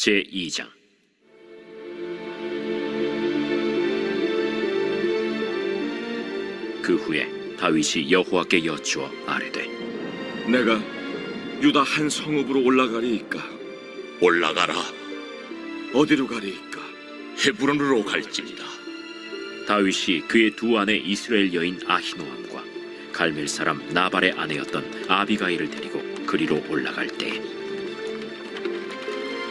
제2장. 그 후에 다윗이 여호와께 여쭈어 아뢰되, 내가 유다 한 성읍으로 올라가리이까? 올라가라. 어디로 가리이까? 헤브론으로 갈지니라. 다윗이 그의 두 아내 이스라엘 여인 아히노암과 갈멜 사람 나발의 아내였던 아비가일을 데리고 그리로 올라갈 때에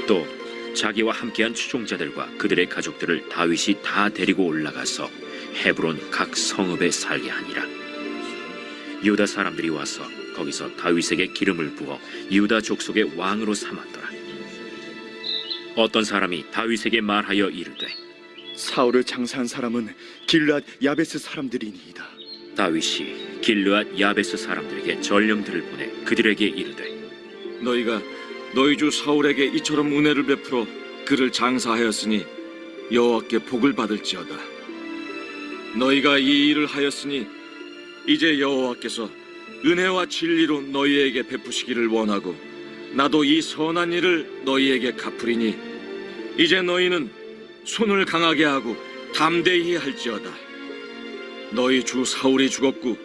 또 자기와 함께한 추종자들과 그들의 가족들을 다윗이 다 데리고 올라가서 헤브론 각 성읍에 살게 하니라. 유다 사람들이 와서 거기서 다윗에게 기름을 부어 유다 족속의 왕으로 삼았더라. 어떤 사람이 다윗에게 말하여 이르되, 사울을 장사한 사람은 길르앗 야베스 사람들이니이다. 다윗이 길르앗 야베스 사람들에게 전령들을 보내 그들에게 이르되, 너희가 너희 주 사울에게 이처럼 은혜를 베풀어 그를 장사하였으니 여호와께 복을 받을지어다. 너희가 이 일을 하였으니 이제 여호와께서 은혜와 진리로 너희에게 베푸시기를 원하고 나도 이 선한 일을 너희에게 갚으리니 이제 너희는 손을 강하게 하고 담대히 할지어다. 너희 주 사울이 죽었고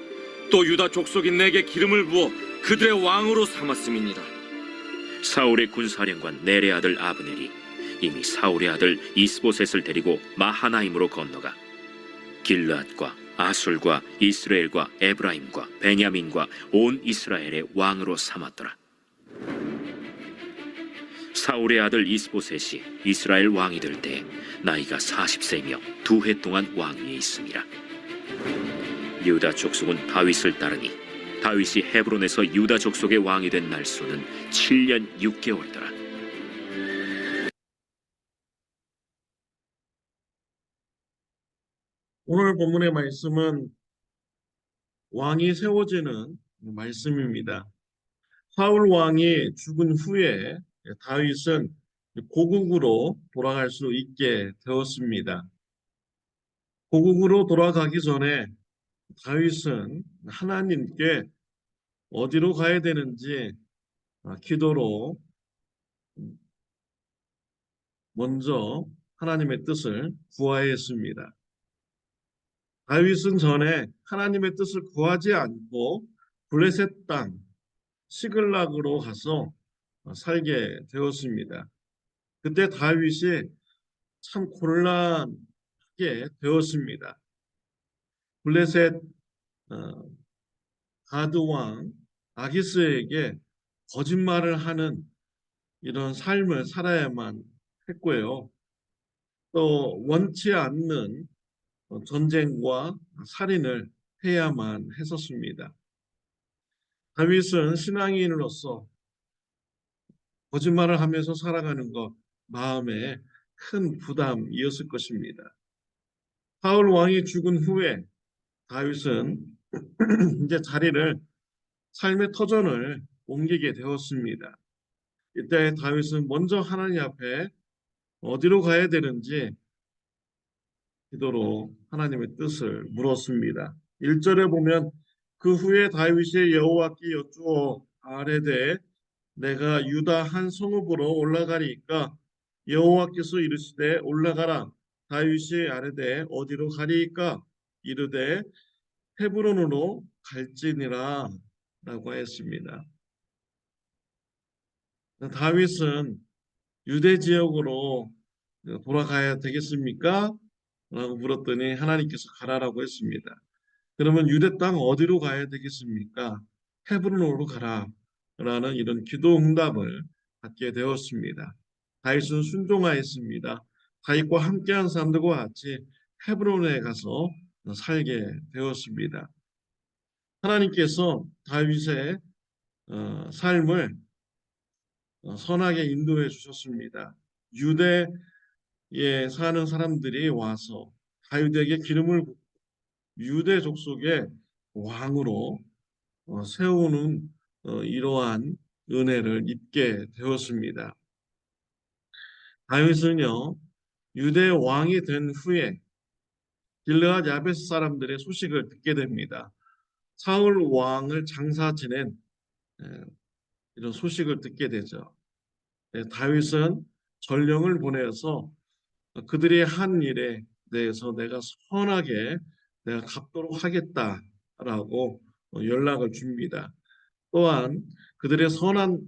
또 유다 족속이 내게 기름을 부어 그들의 왕으로 삼았음이니라. 사울의 군사령관 넬의 아들 아브넬이 이미 사울의 아들 이스보셋을 데리고 마하나임으로 건너가 길르앗과 아술과 이스라엘과 에브라임과 베냐민과 온 이스라엘의 왕으로 삼았더라. 사울의 아들 이스보셋이 이스라엘 왕이 될 때 나이가 40세이며 2해 동안 왕위에 있음이라. 유다 족속은 다윗을 따르니 다윗이 헤브론에서 유다 족속의 왕이 된 날수는 7년 6개월이더라. 오늘 본문의 말씀은 왕이 세워지는 말씀입니다. 사울 왕이 죽은 후에 다윗은 고국으로 돌아갈 수 있게 되었습니다. 고국으로 돌아가기 전에 다윗은 하나님께 어디로 가야 되는지 기도로 먼저 하나님의 뜻을 구하였습니다. 다윗은 전에 하나님의 뜻을 구하지 않고 블레셋 땅 시글락으로 가서 살게 되었습니다. 그때 다윗이 참 곤란하게 되었습니다. 블레셋 가드 왕 아기스에게 거짓말을 하는 이런 삶을 살아야만 했고요. 또 원치 않는 전쟁과 살인을 해야만 했었습니다. 다윗은 신앙인으로서 거짓말을 하면서 살아가는 것 마음에 큰 부담이었을 것입니다. 사울 왕이 죽은 후에 다윗은 이제 자리를 삶의 터전을 옮기게 되었습니다. 이때 다윗은 먼저 하나님 앞에 어디로 가야 되는지 기도로 하나님의 뜻을 물었습니다. 1절에 보면 그 후에 다윗이 여호와께 여쭈어 아뢰되 내가 유다 한 성읍으로 올라가리이까 여호와께서 이르시되 올라가라. 다윗이 아뢰되 어디로 가리이까 이르되 헤브론으로 갈지니라 라고 하였습니다. 다윗은 유대 지역으로 돌아가야 되겠습니까? 라고 물었더니 하나님께서 가라라고 했습니다. 그러면 유대 땅 어디로 가야 되겠습니까? 헤브론으로 가라 라는 이런 기도 응답을 받게 되었습니다. 다윗은 순종하였습니다. 다윗과 함께한 사람들과 같이 헤브론에 가서 살게 되었습니다. 하나님께서 다윗의 삶을 선하게 인도해 주셨습니다. 유대에 사는 사람들이 와서 다윗에게 기름을 붓고 유대 족속의 왕으로 세우는 이러한 은혜를 입게 되었습니다. 다윗은요 유대 왕이 된 후에 길르앗 야베스 사람들의 소식을 듣게 됩니다. 사울 왕을 장사 지낸 이런 소식을 듣게 되죠. 다윗은 전령을 보내서 그들의 한 일에 대해서 내가 선하게 내가 갚도록 하겠다라고 연락을 줍니다. 또한 그들의 선한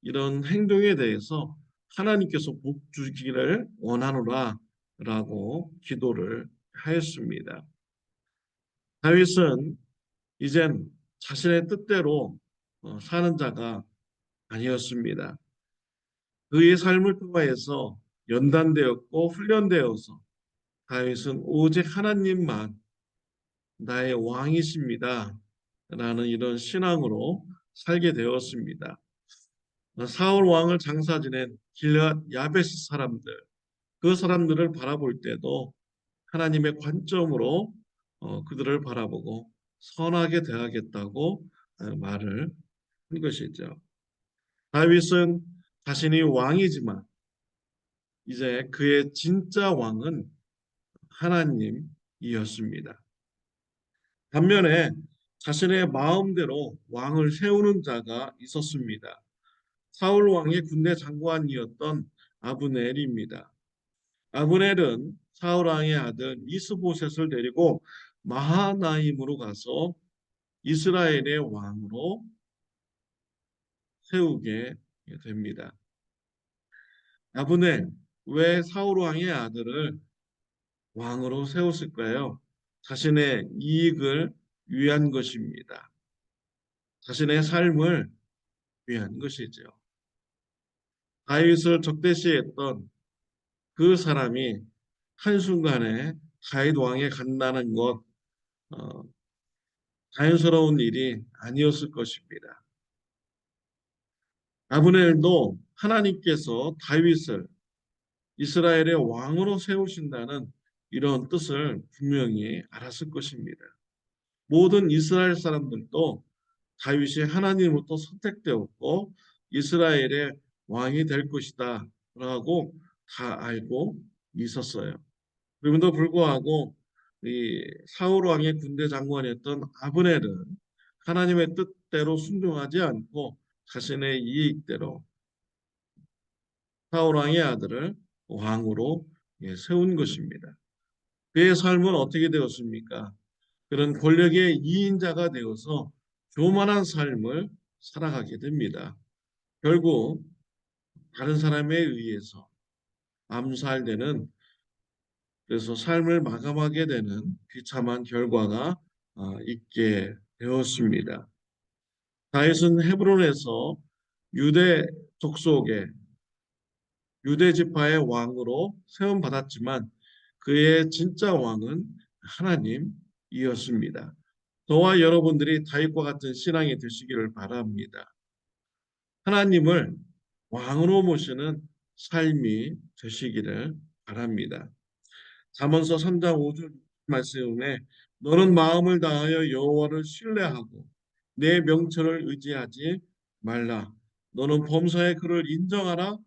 이런 행동에 대해서 하나님께서 복 주기를 원하노라라고 기도를 하였습니다. 다윗은 이젠 자신의 뜻대로 사는 자가 아니었습니다. 그의 삶을 통하여서 연단되었고 훈련되어서 다윗은 오직 하나님만 나의 왕이십니다. 라는 이런 신앙으로 살게 되었습니다. 사울 왕을 장사 지낸 길앗 야베스 사람들, 그 사람들을 바라볼 때도 하나님의 관점으로 그들을 바라보고 선하게 대하겠다고 말을 한 것이죠. 다윗은 자신이 왕이지만 이제 그의 진짜 왕은 하나님이었습니다. 반면에 자신의 마음대로 왕을 세우는 자가 있었습니다. 사울 왕의 군대 장관이었던 아브넬입니다. 아브넬은 사울 왕의 아들 이스보셋을 데리고 마하나임으로 가서 이스라엘의 왕으로 세우게 됩니다. 아브넬, 왜 사울 왕의 아들을 왕으로 세웠을까요? 자신의 이익을 위한 것입니다. 자신의 삶을 위한 것이죠. 다윗을 적대시했던 그 사람이 한순간에 다윗 왕에 간다는 것 어, 자연스러운 일이 아니었을 것입니다. 아브넬도 하나님께서 다윗을 이스라엘의 왕으로 세우신다는 이런 뜻을 분명히 알았을 것입니다. 모든 이스라엘 사람들도 다윗이 하나님으로부터 선택되었고 이스라엘의 왕이 될 것이다 라고 다 알고 있었어요. 그럼에도 불구하고 이 사울 왕의 군대 장관이었던 아브넬은 하나님의 뜻대로 순종하지 않고 자신의 이익대로 사울 왕의 아들을 왕으로 세운 것입니다. 그의 삶은 어떻게 되었습니까? 그런 권력의 이인자가 되어서 교만한 삶을 살아가게 됩니다. 결국 다른 사람에 의해서 암살되는, 그래서 삶을 마감하게 되는 비참한 결과가 있게 되었습니다. 다윗은 헤브론에서 유대 족속의 유대 지파의 왕으로 세움 받았지만 그의 진짜 왕은 하나님이었습니다. 저와 여러분들이 다윗과 같은 신앙이 되시기를 바랍니다. 하나님을 왕으로 모시는 삶이 되시기를 바랍니다. 잠언서 3장 5절 말씀에 너는 마음을 다하여 여호와를 신뢰하고 내 명철을 의지하지 말라. 너는 범사의 그를 인정하라.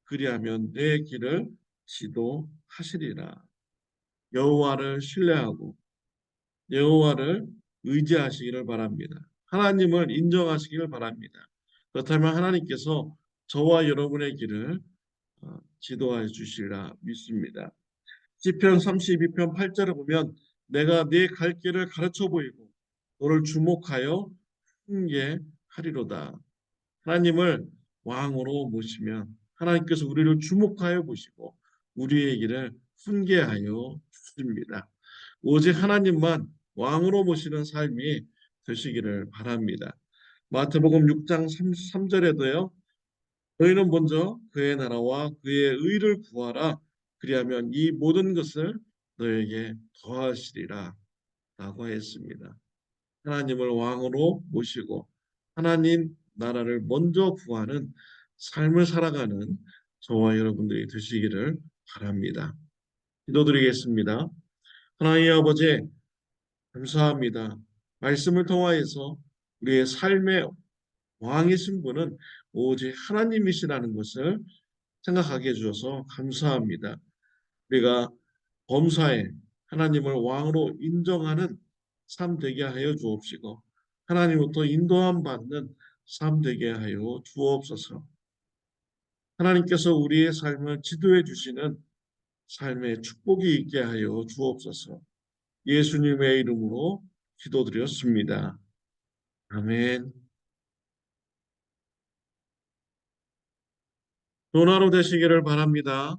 그리하면 내 길을 지도하시리라. 여호와를 신뢰하고 여호와를 의지하시기를 바랍니다. 하나님을 인정하시기를 바랍니다. 그렇다면 하나님께서 저와 여러분의 길을 지도해 주시리라 믿습니다. 시편 32편 8절을 보면 내가 네 갈 길을 가르쳐 보이고 너를 주목하여 훈계하리로다. 하나님을 왕으로 모시면 하나님께서 우리를 주목하여 보시고 우리의 길을 훈계하여 주십니다. 오직 하나님만 왕으로 모시는 삶이 되시기를 바랍니다. 마태복음 6장 33절에도요. 너희는 먼저 그의 나라와 그의 의를 구하라. 그리하면 이 모든 것을 너에게 더하시리라 라고 했습니다. 하나님을 왕으로 모시고 하나님 나라를 먼저 구하는 삶을 살아가는 저와 여러분들이 되시기를 바랍니다. 기도드리겠습니다. 하나님 아버지 감사합니다. 말씀을 통하여서 우리의 삶의 왕이신 분은 오직 하나님이시라는 것을 생각하게 해주셔서 감사합니다. 우리가 범사에 하나님을 왕으로 인정하는 삶 되게 하여 주옵시고 하나님으로부터 인도함 받는 삶 되게 하여 주옵소서. 하나님께서 우리의 삶을 지도해 주시는 삶의 축복이 있게 하여 주옵소서. 예수님의 이름으로 기도드렸습니다. 아멘. 좋은 하루 되시기를 바랍니다.